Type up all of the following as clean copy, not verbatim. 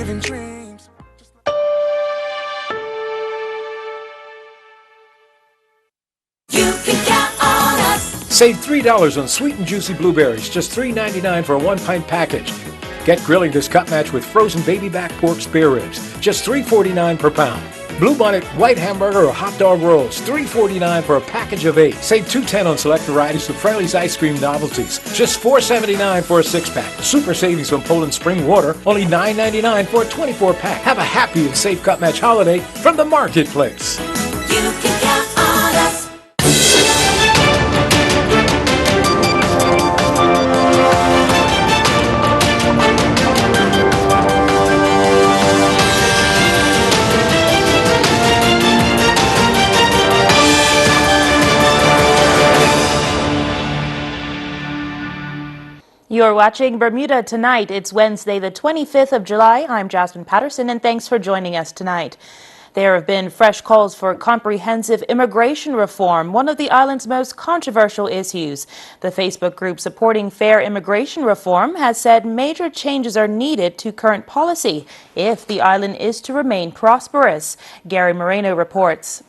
living dreams. You can count on us. Save $3 on sweet and juicy blueberries, just $3.99 for a 1-pint package. Get grilling this cut match with frozen baby back pork spare ribs, just $3.49 per pound. Bluebonnet white hamburger or hot dog rolls, $3.49 for a package of 8. Save $2.10 on select varieties of Friendly's ice cream novelties, just $4.79 for a 6-pack. Super savings on Poland spring water, only $9.99 for a 24-pack. Have a happy and safe cut match holiday from the marketplace. You can count on us. You're watching Bermuda Tonight. It's Wednesday, the 25th of July. I'm Jasmine Patterson, and thanks for joining us tonight. There have been fresh calls for comprehensive immigration reform, one of the island's most controversial issues. The Facebook group supporting fair immigration reform has said major changes are needed to current policy if the island is to remain prosperous. Gary Moreno reports.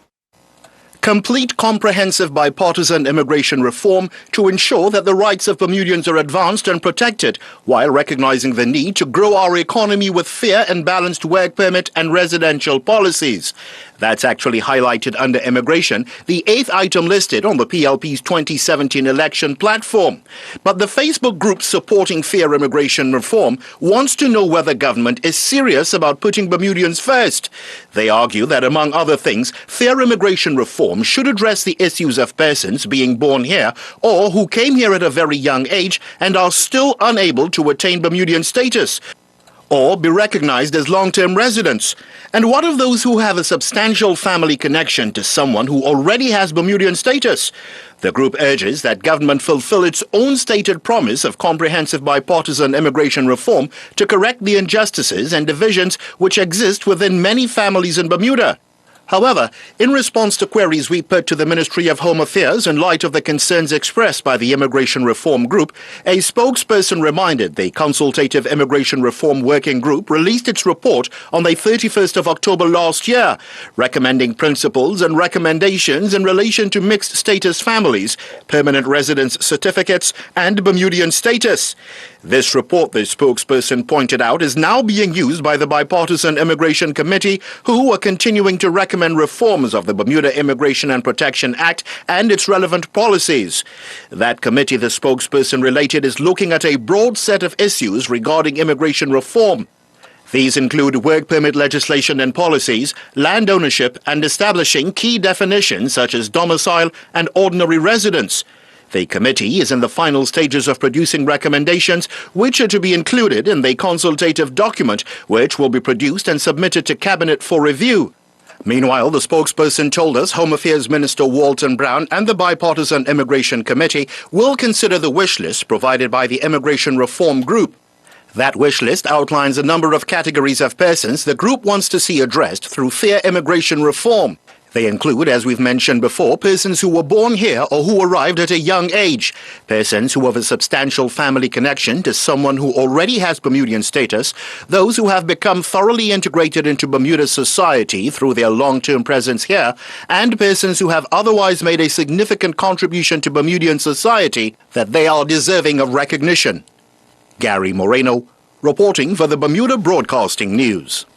Complete, comprehensive, bipartisan immigration reform to ensure that the rights of Bermudians are advanced and protected, while recognizing the need to grow our economy with fair and balanced work permit and residential policies. That's actually highlighted under immigration, the 8th item listed on the PLP's 2017 election platform. But the Facebook group supporting fair immigration reform wants to know whether government is serious about putting Bermudians first. They argue that, among other things, fair immigration reform should address the issues of persons being born here or who came here at a very young age and are still unable to attain Bermudian status, or be recognized as long-term residents. And what of those who have a substantial family connection to someone who already has Bermudian status? The group urges that government fulfill its own stated promise of comprehensive bipartisan immigration reform to correct the injustices and divisions which exist within many families in Bermuda. However, in response to queries we put to the Ministry of Home Affairs in light of the concerns expressed by the Immigration Reform Group, a spokesperson reminded the Consultative Immigration Reform Working Group released its report on the 31st of October last year, recommending principles and recommendations in relation to mixed status families, permanent residence certificates, and Bermudian status. This report, the spokesperson pointed out, is now being used by the Bipartisan Immigration Committee, who are continuing to recommend reforms of the Bermuda Immigration and Protection Act and its relevant policies. That committee, the spokesperson related, is looking at a broad set of issues regarding immigration reform. These include work permit legislation and policies, land ownership, and establishing key definitions such as domicile and ordinary residence. The committee is in the final stages of producing recommendations which are to be included in the consultative document, which will be produced and submitted to Cabinet for review. Meanwhile, the spokesperson told us Home Affairs Minister Walton Brown and the Bipartisan Immigration Committee will consider the wish list provided by the Immigration Reform Group. That wish list outlines a number of categories of persons the group wants to see addressed through fair immigration reform. They include, as we've mentioned before, persons who were born here or who arrived at a young age, persons who have a substantial family connection to someone who already has Bermudian status, those who have become thoroughly integrated into Bermuda society through their long-term presence here, and persons who have otherwise made a significant contribution to Bermudian society that they are deserving of recognition. Gary Moreno, reporting for the Bermuda Broadcasting News.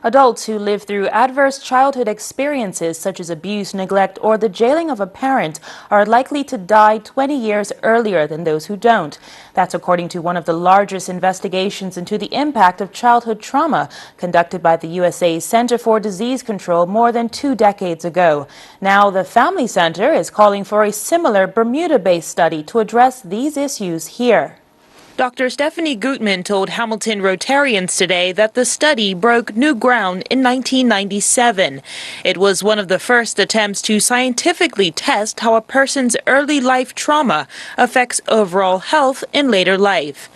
Adults who live through adverse childhood experiences such as abuse, neglect, or the jailing of a parent are likely to die 20 years earlier than those who don't. That's according to one of the largest investigations into the impact of childhood trauma conducted by the USA's Center for Disease Control more than 2 decades ago. Now the Family Center is calling for a similar Bermuda-based study to address these issues here. Dr. Stephanie Gutman told Hamilton Rotarians today that the study broke new ground in 1997. It was one of the first attempts to scientifically test how a person's early life trauma affects overall health in later life.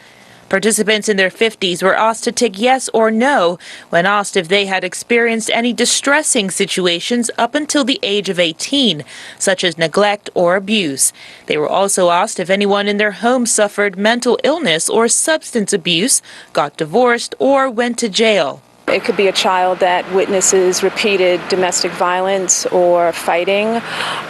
Participants in their 50s were asked to tick yes or no when asked if they had experienced any distressing situations up until the age of 18, such as neglect or abuse. They were also asked if anyone in their home suffered mental illness or substance abuse, got divorced, or went to jail. It could be a child that witnesses repeated domestic violence or fighting,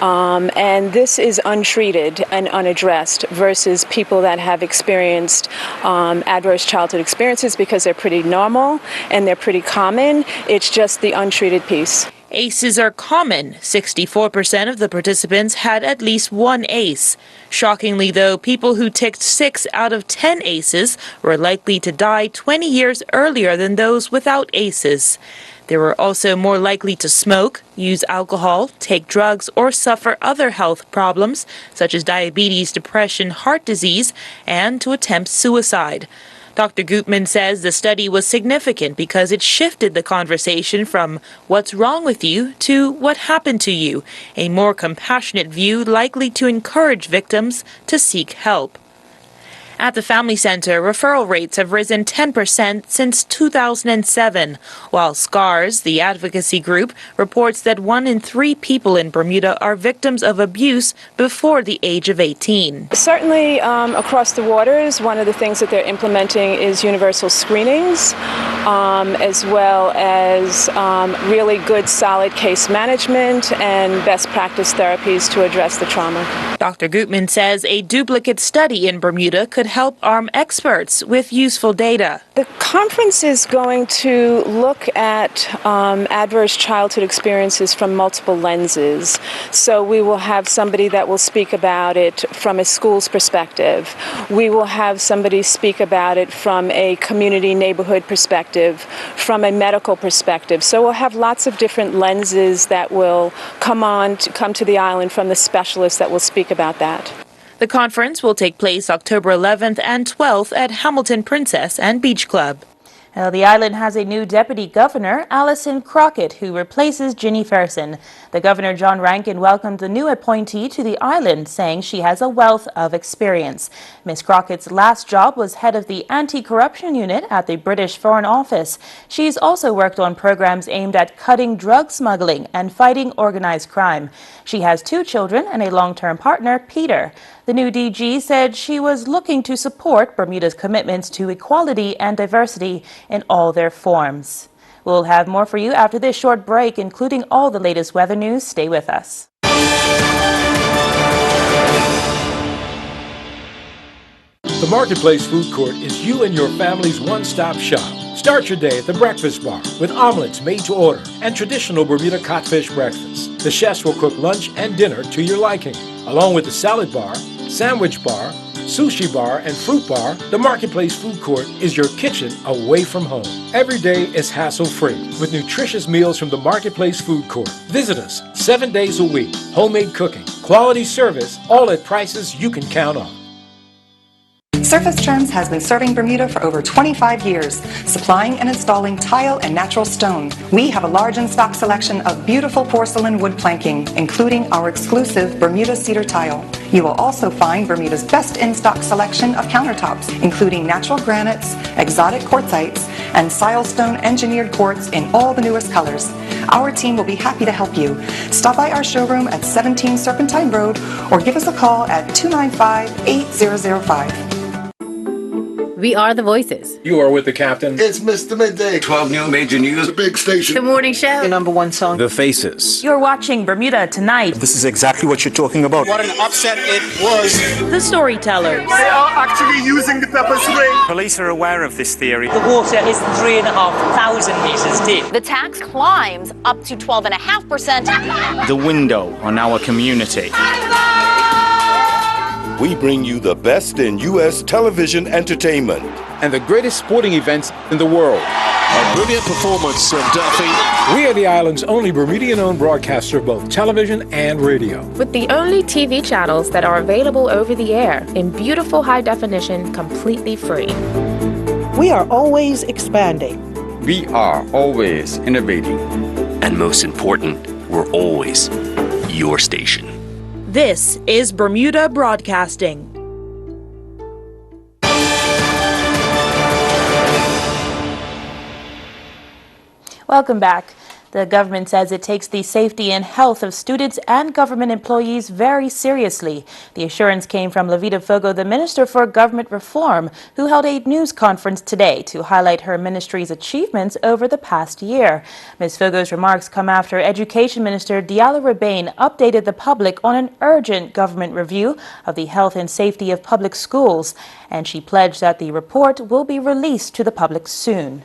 and this is untreated and unaddressed versus people that have experienced adverse childhood experiences because they're pretty normal and they're pretty common. It's just the untreated piece. ACEs are common. 64% of the participants had at least one ACE. Shockingly, though, people who ticked 6 out of 10 ACEs were likely to die 20 years earlier than those without ACEs. They were also more likely to smoke, use alcohol, take drugs, or suffer other health problems, such as diabetes, depression, heart disease, and to attempt suicide. Dr. Gutman says the study was significant because it shifted the conversation from what's wrong with you to what happened to you, a more compassionate view likely to encourage victims to seek help. At the Family Center, referral rates have risen 10% since 2007, while SCARS, the advocacy group, reports that 1 in 3 people in Bermuda are victims of abuse before the age of 18. Certainly across the waters, one of the things that they're implementing is universal screenings, as well as really good solid case management and best practice therapies to address the trauma. Dr. Gutman says a duplicate study in Bermuda could help arm experts with useful data. The conference is going to look at adverse childhood experiences from multiple lenses. So we will have somebody that will speak about it from a school's perspective. We will have somebody speak about it from a community neighborhood perspective, from a medical perspective. So we'll have lots of different lenses that will come to the island from the specialists that will speak about that. The conference will take place October 11th and 12th at Hamilton Princess and Beach Club. The island has a new deputy governor, Alison Crockett, who replaces Ginny Ferguson. The governor, John Rankin, welcomed the new appointee to the island, saying she has a wealth of experience. Ms. Crockett's last job was head of the anti-corruption unit at the British Foreign Office. She's also worked on programs aimed at cutting drug smuggling and fighting organized crime. She has 2 children and a long-term partner, Peter. The new DG said she was looking to support Bermuda's commitments to equality and diversity in all their forms. We'll have more for you after this short break, including all the latest weather news. Stay with us. The Marketplace Food Court is you and your family's one-stop shop. Start your day at the Breakfast Bar with omelets made to order and traditional Bermuda codfish breakfast. The chefs will cook lunch and dinner to your liking. Along with the salad bar, sandwich bar, sushi bar, and fruit bar, the Marketplace Food Court is your kitchen away from home. Every day is hassle-free with nutritious meals from the Marketplace Food Court. Visit us 7 days a week. Homemade cooking, quality service, all at prices you can count on. Surface Terms has been serving Bermuda for over 25 years, supplying and installing tile and natural stone. We have a large in-stock selection of beautiful porcelain wood planking, including our exclusive Bermuda cedar tile. You will also find Bermuda's best in-stock selection of countertops, including natural granites, exotic quartzites, and silestone engineered quartz in all the newest colors. Our team will be happy to help you. Stop by our showroom at 17 Serpentine Road or give us a call at 295-8005. We are the voices. You are with the captain. It's Mr. Midday. 12 new major news. The big station. The morning show. The #1 song. The faces. You're watching Bermuda Tonight. This is exactly what you're talking about. What an upset it was. The Storytellers. They are actually using the pepper spray. Police are aware of this theory. The water is 3,500 meters deep. The tax climbs up to 12.5%. The window on our community. We bring you the best in U.S. television entertainment And the greatest sporting events in the world. A brilliant performance of Duffy. We are the island's only Bermudian-owned broadcaster of both television and radio. With the only TV channels that are available over the air in beautiful high definition, completely free. We are always expanding. We are always innovating. And most important, we're always your station. This is Bermuda Broadcasting. Welcome back. The government says it takes the safety and health of students and government employees very seriously. The assurance came from Levita Fogo, the Minister for Government Reform, who held a news conference today to highlight her ministry's achievements over the past year. Ms. Fogo's remarks come after Education Minister Diallo Rebane updated the public on an urgent government review of the health and safety of public schools, and she pledged that the report will be released to the public soon.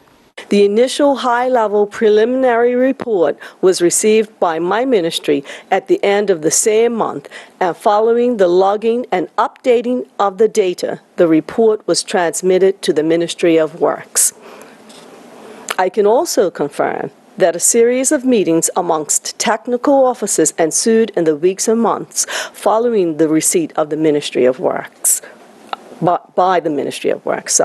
The initial high-level preliminary report was received by my ministry at the end of the same month, and following the logging and updating of the data, the report was transmitted to the Ministry of Works. I can also confirm that a series of meetings amongst technical officers ensued in the weeks and months following the receipt of the Ministry of Works, by the Ministry of Works,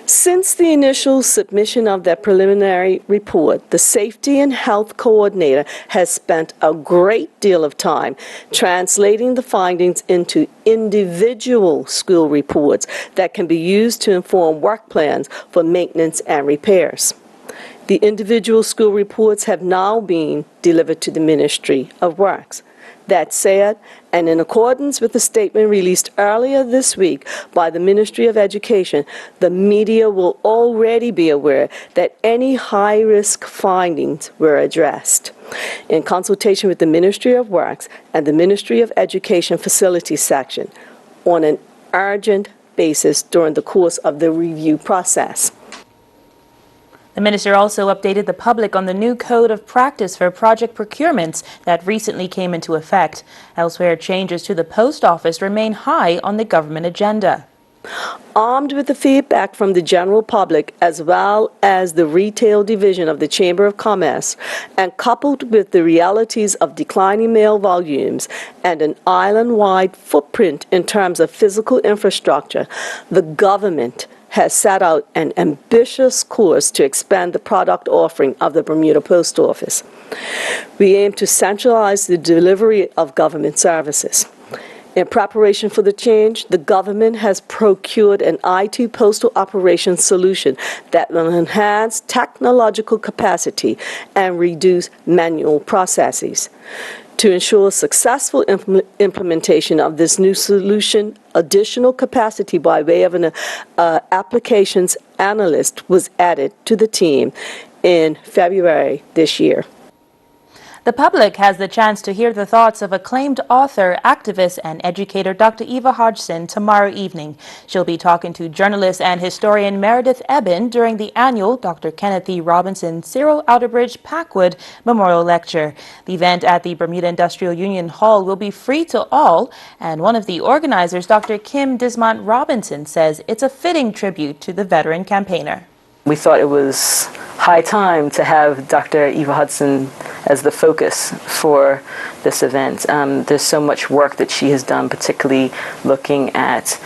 Since the initial submission of that preliminary report, the Safety and Health Coordinator has spent a great deal of time translating the findings into individual school reports that can be used to inform work plans for maintenance and repairs. The individual school reports have now been delivered to the Ministry of Works. That said, and in accordance with the statement released earlier this week by the Ministry of Education, the media will already be aware that any high-risk findings were addressed. In consultation with the Ministry of Works and the Ministry of Education Facilities Section on an urgent basis during the course of the review process. The minister also updated the public on the new code of practice for project procurements that recently came into effect. Elsewhere, changes to the post office remain high on the government agenda. Armed with the feedback from the general public as well as the retail division of the Chamber of Commerce, and coupled with the realities of declining mail volumes and an island-wide footprint in terms of physical infrastructure, the government has set out an ambitious course to expand the product offering of the Bermuda Post Office. We aim to centralize the delivery of government services. In preparation for the change, the government has procured an IT postal operations solution that will enhance technological capacity and reduce manual processes. To ensure successful implementation of this new solution, additional capacity by way of an applications analyst was added to the team in February this year. The public has the chance to hear the thoughts of acclaimed author, activist, and educator Dr. Eva Hodgson tomorrow evening. She'll be talking to journalist and historian Meredith Eben during the annual Dr. Kenneth E. Robinson Cyril Outerbridge Packwood Memorial Lecture. The event at the Bermuda Industrial Union Hall will be free to all, and one of the organizers, Dr. Kim Dismont Robinson, says it's a fitting tribute to the veteran campaigner. We thought it was high time to have Dr. Eva Hodgson as the focus for this event. There's so much work that she has done, particularly looking at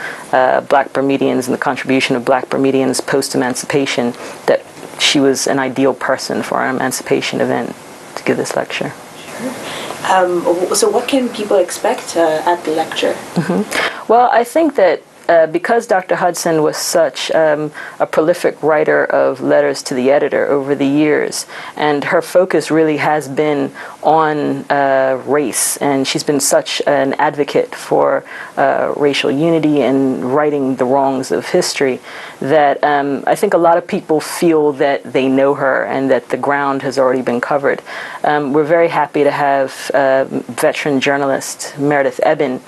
Black Bermudians and the contribution of Black Bermudians post-emancipation, that she was an ideal person for our emancipation event to give this lecture. So what can people expect at the lecture? Well, I think that because Dr. Hodgson was such a prolific writer of letters to the editor over the years, and her focus really has been on race, and she's been such an advocate for racial unity and righting the wrongs of history, that I think a lot of people feel that they know her and that the ground has already been covered. We're very happy to have veteran journalist Meredith Eben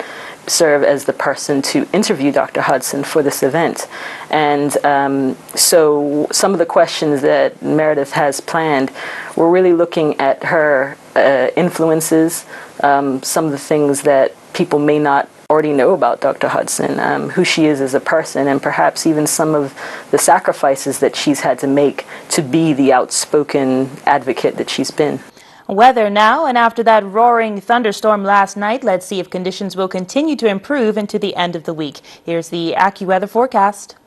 serve as the person to interview Dr. Hodgson for this event. And so some of the questions that Meredith has planned, we're really looking at her influences, some of the things that people may not already know about Dr. Hodgson, who she is as a person, and perhaps even some of the sacrifices that she's had to make to be the outspoken advocate that she's been. Weather now, and after that roaring thunderstorm last night, let's see if conditions will continue to improve into the end of the week. Here's the Accuweather forecast.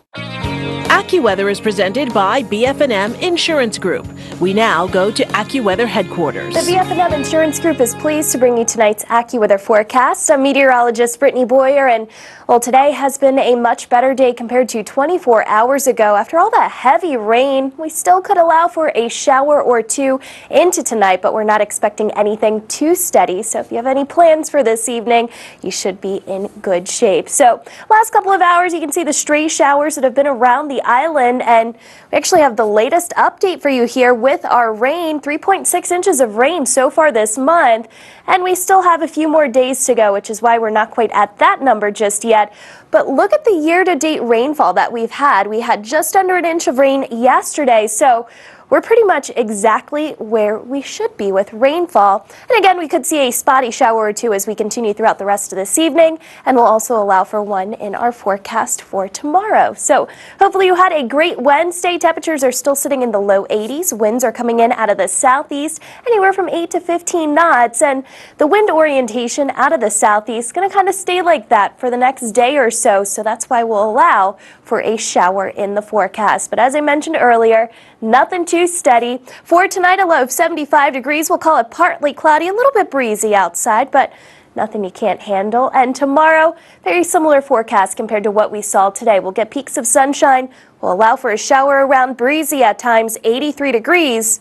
Accuweather is presented by BF&M Insurance Group. We now go to Accuweather headquarters. The BF&M Insurance Group is pleased to bring you tonight's Accuweather forecast. I'm meteorologist Brittany Boyer, and well, today has been a much better day compared to 24 hours ago. After all that heavy rain, we still could allow for a shower or two into tonight, but we're not expecting anything too steady. So if you have any plans for this evening, you should be in good shape. So last couple of hours, you can see the stray showers that have been around the island, and we actually have the latest update for you here with our rain. 3.6 inches of rain so far this month, and we still have a few more days to go, which is why we're not quite at that number just yet. But look at the year-to-date rainfall that we've had. We had just under an inch of rain yesterday, so we're pretty much exactly where we should be with rainfall. And again, we could see a spotty shower or two as we continue throughout the rest of this evening, and we'll also allow for one in our forecast for tomorrow. So hopefully you had a great Wednesday. Temperatures are still sitting in the low 80s. Winds are coming in out of the southeast, anywhere from 8 to 15 knots. And the wind orientation out of the southeast is going to kind of stay like that for the next day or so. So that's why we'll allow for a shower in the forecast. But as I mentioned earlier, nothing too steady. For tonight, a low of 75 degrees. We'll call it partly cloudy, a little bit breezy outside, but nothing you can't handle. And tomorrow, very similar forecast compared to what we saw today. We'll get peaks of sunshine. We'll allow for a shower around breezy at times, 83 degrees.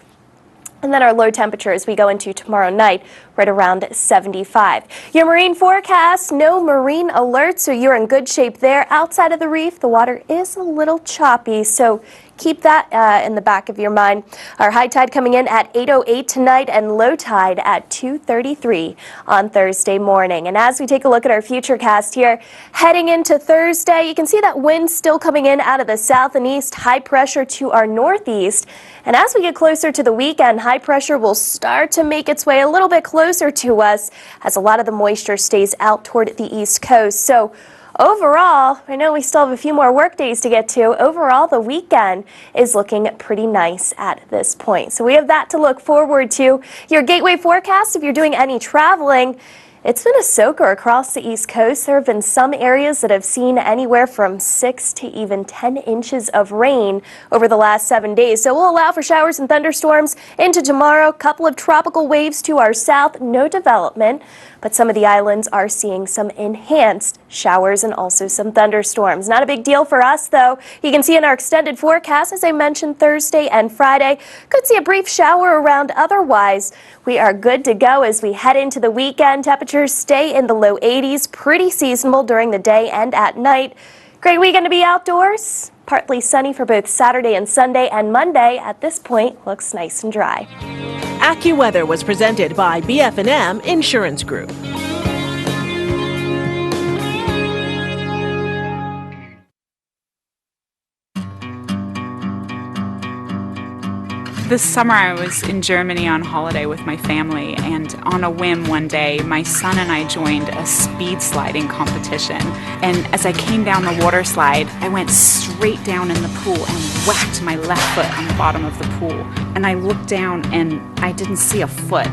And then our low temperature as we go into tomorrow night, right around 75. Your marine forecast, no marine alerts, so you're in good shape there. Outside of the reef, the water is a little choppy, so keep that in the back of your mind. Our high tide coming in at 8:08 tonight and low tide at 2:33 on Thursday morning. And as we take a look at our futurecast here, heading into Thursday, you can see that wind still coming in out of the south and east, high pressure to our northeast. And as we get closer to the weekend, high pressure will start to make its way a little bit closer to us as a lot of the moisture stays out toward the east coast. So overall, I know we still have a few more work days to get to. Overall, the weekend is looking pretty nice at this point. So we have that to look forward to. Your gateway forecast, if you're doing any traveling, it's been a soaker across the East Coast. There have been some areas that have seen anywhere from 6 to even 10 inches of rain over the last 7 days. So we'll allow for showers and thunderstorms into tomorrow. Couple of tropical waves to our south, no development, but some of the islands are seeing some enhanced showers and also some thunderstorms. Not a big deal for us, though. You can see in our extended forecast, as I mentioned, Thursday and Friday, could see a brief shower around. Otherwise, we are good to go as we head into the weekend. Temperatures stay in the low 80s, pretty seasonable during the day and at night. Great weekend to be outdoors. Partly sunny for both Saturday and Sunday, and Monday at this point looks nice and dry. Accuweather was presented by BF&M Insurance Group. This summer I was in Germany on holiday with my family, and on a whim one day my son and I joined a speed sliding competition. And as I came down the water slide, I went straight down in the pool and whacked my left foot on the bottom of the pool. And I looked down and I didn't see a foot.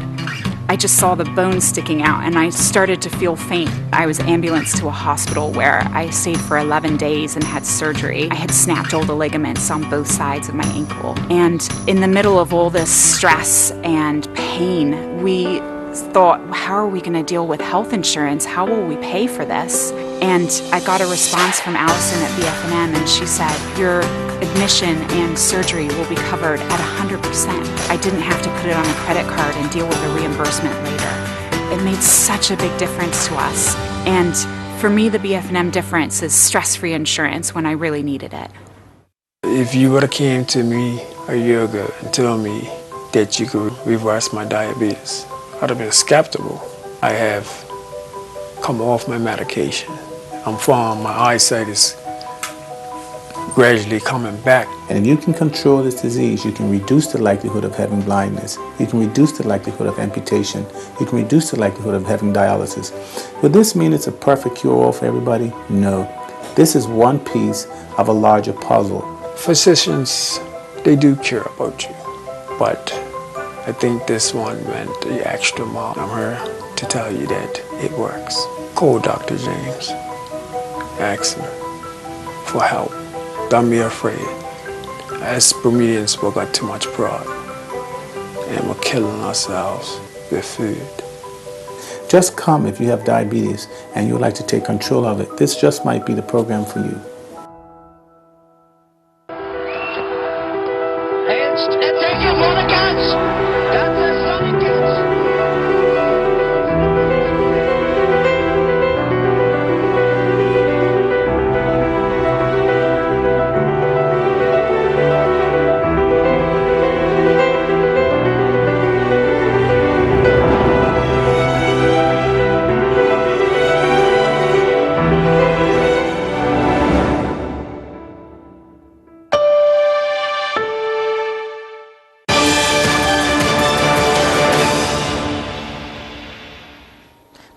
I just saw the bones sticking out and I started to feel faint. I was ambulanced to a hospital where I stayed for 11 days and had surgery. I had snapped all the ligaments on both sides of my ankle. And in the middle of all this stress and pain, we thought, how are we going to deal with health insurance? How will we pay for this? And I got a response from Allison at BF&M, and she said, your admission and surgery will be covered at 100%. I didn't have to put it on a credit card and deal with a reimbursement later. It made such a big difference to us. And for me, the BF&M difference is stress-free insurance when I really needed it. If you would have came to me a year ago and told me that you could reverse my diabetes, I'd have been skeptical. I have come off my medication. I'm fine, my eyesight is gradually coming back. And if you can control this disease, you can reduce the likelihood of having blindness. You can reduce the likelihood of amputation. You can reduce the likelihood of having dialysis. Would this mean it's a perfect cure-all for everybody? No. This is one piece of a larger puzzle. Physicians, they do care about you, but I think this one went the extra mile. I'm here to tell you that it works. Call Dr. James. Ask him for help. Don't be afraid. As Bermudians, we got too much pride, and we're killing ourselves with food. Just come if you have diabetes and you would like to take control of it. This just might be the program for you.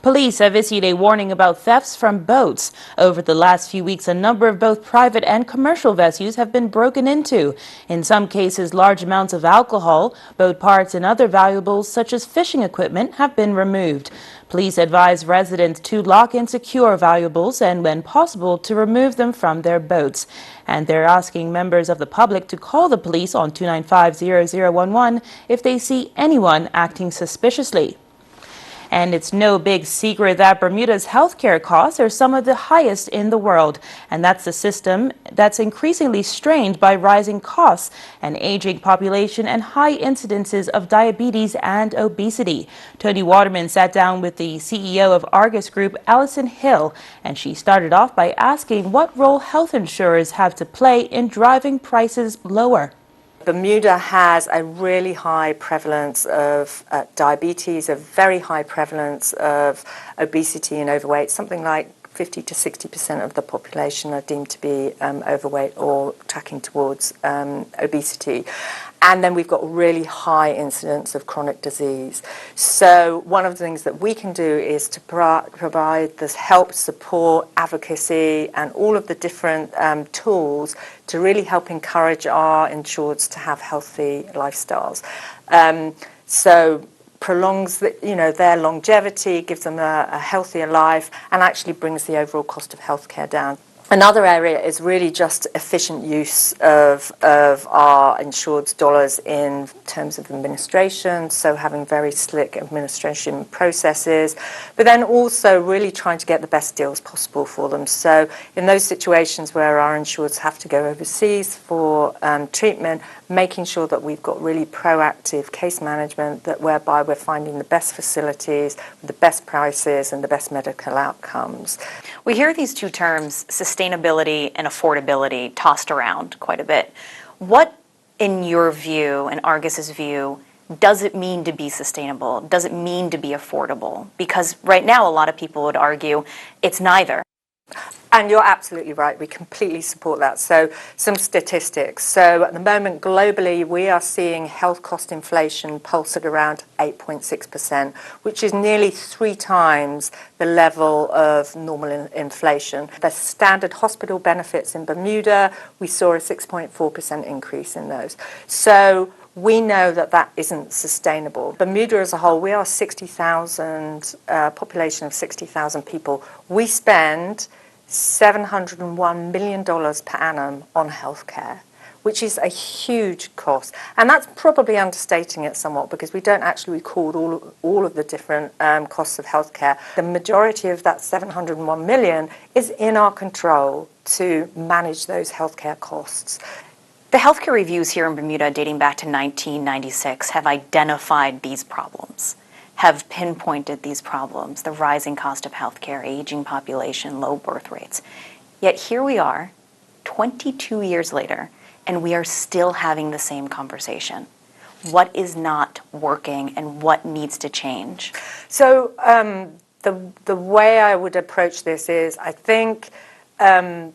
Police have issued a warning about thefts from boats. Over the last few weeks, a number of both private and commercial vessels have been broken into. In some cases, large amounts of alcohol, boat parts, and other valuables such as fishing equipment have been removed. Police advise residents to lock and secure valuables and, when possible, to remove them from their boats. And they're asking members of the public to call the police on 295-0011 if they see anyone acting suspiciously. And it's no big secret that Bermuda's healthcare costs are some of the highest in the world. And that's the system that's increasingly strained by rising costs, an aging population, and high incidences of diabetes and obesity. Tony Waterman sat down with the CEO of Argus Group, Allison Hill, and she started off by asking what role health insurers have to play in driving prices lower. Bermuda has a really high prevalence of diabetes, a very high prevalence of obesity and overweight. Something like 50 to 60% of the population are deemed to be overweight or tracking towards obesity. And then we've got really high incidence of chronic disease. So one of the things that we can do is to provide this help, support, advocacy, and all of the different tools to really help encourage our insureds to have healthy lifestyles. So prolongs their longevity, gives them a healthier life, and actually brings the overall cost of healthcare down. Another area is really just efficient use of our insured's dollars in terms of administration, so having very slick administration processes, but then also really trying to get the best deals possible for them. So in those situations where our insureds have to go overseas for treatment, making sure that we've got really proactive case management, that whereby we're finding the best facilities, the best prices, and the best medical outcomes. We hear these two terms, sustainability and affordability, tossed around quite a bit. What, in your view, and Argus's view, does it mean to be sustainable? Does it mean to be affordable? Because right now, a lot of people would argue it's neither. And you're absolutely right. We completely support that. So some statistics. So at the moment, globally, we are seeing health cost inflation pulse at around 8.6%, which is nearly 3 times the level of normal inflation. The standard hospital benefits in Bermuda, we saw a 6.4% increase in those. So we know that that isn't sustainable. Bermuda as a whole, we are 60,000, population of 60,000 people. We spend $701 million per annum on healthcare, which is a huge cost. And that's probably understating it somewhat because we don't actually record all of the different costs of healthcare. The majority of that $701 million is in our control to manage those healthcare costs. The healthcare reviews here in Bermuda dating back to 1996 have identified these problems, have pinpointed these problems, the rising cost of healthcare, aging population, low birth rates. Yet here we are, 22 years later, and we are still having the same conversation. What is not working and what needs to change? So the way I would approach this is, I think the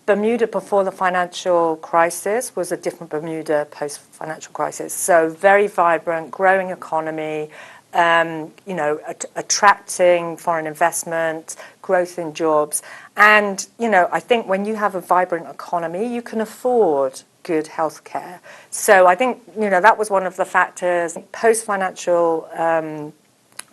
Bermuda before the financial crisis was a different Bermuda post-financial crisis. So very vibrant, growing economy, attracting foreign investment, growth in jobs. And, I think when you have a vibrant economy, you can afford good healthcare. So I think, that was one of the factors. Post-financial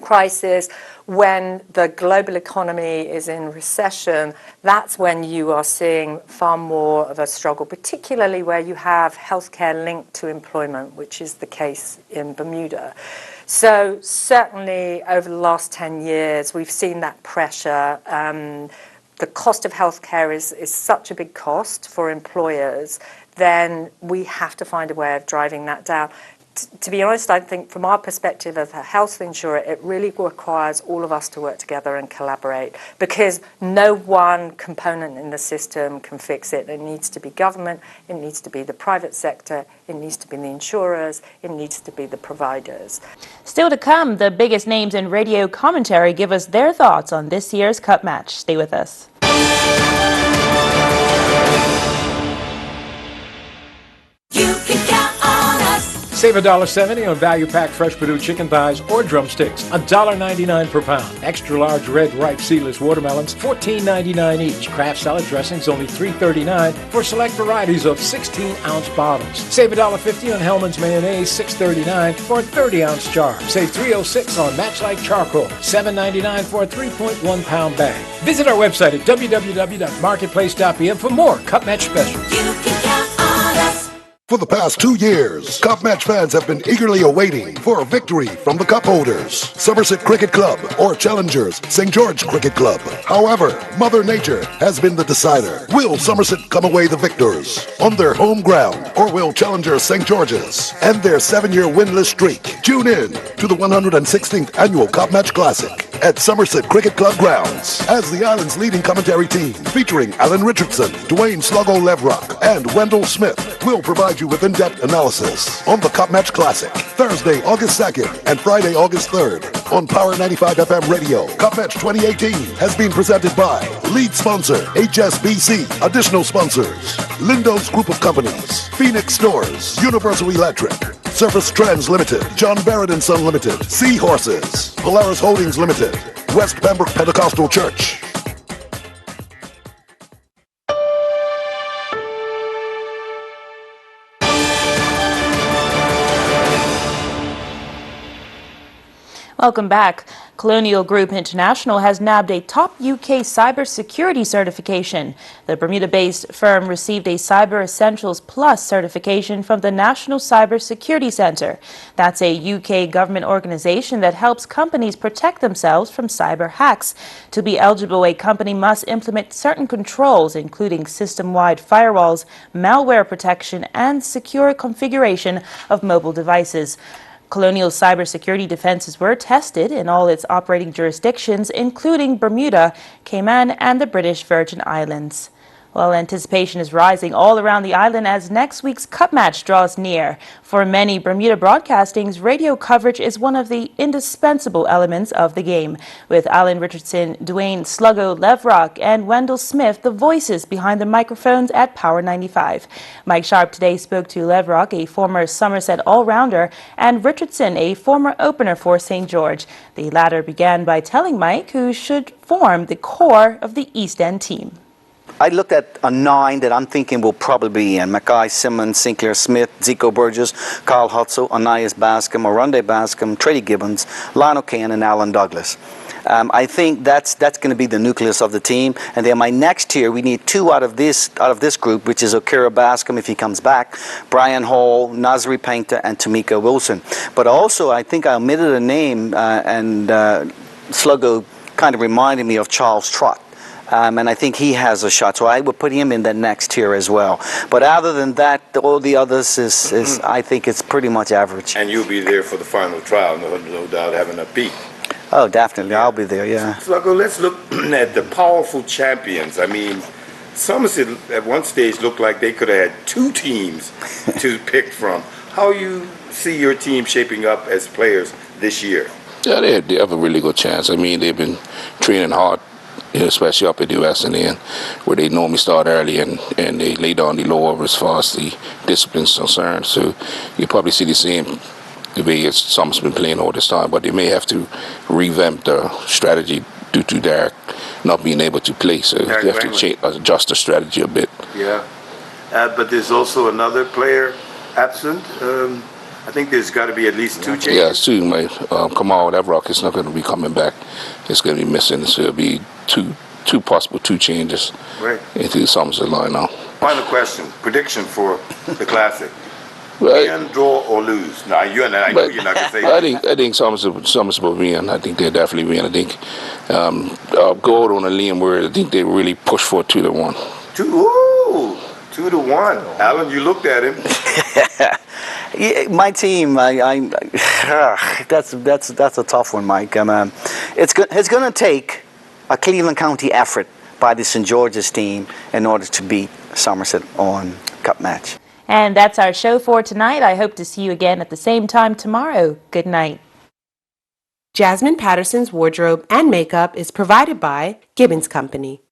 crisis, when the global economy is in recession, that's when you are seeing far more of a struggle, particularly where you have healthcare linked to employment, which is the case in Bermuda. So certainly over the last 10 years, we've seen that pressure. The cost of healthcare is such a big cost for employers, then we have to find a way of driving that down. To be honest, I think from our perspective as a health insurer, it really requires all of us to work together and collaborate, because no one component in the system can fix it. It needs to be government, it needs to be the private sector, it needs to be the insurers, it needs to be the providers. Still to come, the biggest names in radio commentary give us their thoughts on this year's Cup match. Stay with us. You can count on us. Save $1.70 on value-pack fresh Purdue chicken thighs or drumsticks. $1.99 per pound. Extra large red ripe seedless watermelons, $14.99 each. Kraft salad dressings only $3.39 for select varieties of 16-ounce bottles. Save $1.50 on Hellman's mayonnaise, $6.39 for a 30-ounce jar. Save $3.06 on Matchlike charcoal, $7.99 for a 3.1-pound bag. Visit our website at www.marketplace.pm for more Cup Match specials. You can count on us. For the past 2 years, Cup Match fans have been eagerly awaiting for a victory from the cup holders, Somerset Cricket Club or Challengers St. George Cricket Club. However, Mother Nature has been the decider. Will Somerset come away the victors on their home ground, or will Challengers St. George's end their 7-year winless streak? Tune in to the 116th Annual Cup Match Classic at Somerset Cricket Club grounds as the island's leading commentary team, featuring Alan Richardson, Dwayne Sluggo Levrock, and Wendell Smith, will provide you with in-depth analysis on the Cup Match Classic, Thursday, August 2nd and Friday, August 3rd on Power 95 FM Radio. Cup Match 2018 has been presented by lead sponsor HSBC, additional sponsors Lindo's Group of Companies, Phoenix Stores, Universal Electric, Surface Trends Limited, John Barrett & Son Limited, Seahorses, Polaris Holdings Limited, West Pembroke Pentecostal Church. Welcome back. Colonial Group International has nabbed a top UK cybersecurity certification. The Bermuda-based firm received a Cyber Essentials Plus certification from the National Cybersecurity Centre. That's a UK government organization that helps companies protect themselves from cyber hacks. To be eligible, a company must implement certain controls, including system-wide firewalls, malware protection, and secure configuration of mobile devices. Colonial cybersecurity defenses were tested in all its operating jurisdictions, including Bermuda, Cayman, and the British Virgin Islands. Well, anticipation is rising all around the island as next week's Cup Match draws near. For many Bermuda Broadcasting's radio coverage is one of the indispensable elements of the game, with Alan Richardson, Dwayne Sluggo Levrock, and Wendell Smith the voices behind the microphones at Power 95. Mike Sharp today spoke to Levrock, a former Somerset all-rounder, and Richardson, a former opener for St. George. The latter began by telling Mike who should form the core of the East End team. I looked at a 9 that I'm thinking will probably be in Mackay, Simmons, Sinclair Smith, Zico Burgess, Carl Hodgson, Anias Bascom, Oronde Bascom, Trady Gibbons, Lionel Kane, and Alan Douglas. I think that's going to be the nucleus of the team. And then my next tier, we need 2 out of this group, which is Okira Bascom if he comes back, Brian Hall, Nasri Painter, and Tamika Wilson. But also, I think I omitted a name, and Sluggo kind of reminded me of Charles Trott. And I think he has a shot, so I would put him in the next tier as well. But other than that, all the others is I think it's pretty much average. And you'll be there for the final trial, no doubt, having a peek. Oh, definitely, I'll be there, yeah. Sluggo, let's look at the powerful champions. I mean, Somerset at one stage looked like they could have had 2 teams to pick from. How you see your team shaping up as players this year? Yeah, they have a really good chance. I mean, they've been training hard, especially up in the West End, where they normally start early and they lay down the law as far as the discipline is concerned. So you probably see the same the way Somerset's been playing all this time, but they may have to revamp their strategy due to their not being able to play. So they have to adjust the strategy a bit. Yeah, but there's also another player absent. I think there's got to be at least 2 changes. Yeah, two. Kamal Evrock is not going to be coming back. It's going to be missing. So it'll be two possible 2 changes into the Somerset lineup. Final question. Prediction for the Classic. Right. Win, draw, or lose? Now, I know you're not going to say that. I think Somerset will win. I think they'll definitely win. I think I'll go out on a limb where I think they really push for 2-1. 2-1. Alan, you looked at him. Yeah, my team, that's a tough one, Mike. It's going to take a Cleveland County effort by the St. George's team in order to beat Somerset on Cup match. And that's our show for tonight. I hope to see you again at the same time tomorrow. Good night. Jasmine Patterson's wardrobe and makeup is provided by Gibbons Company.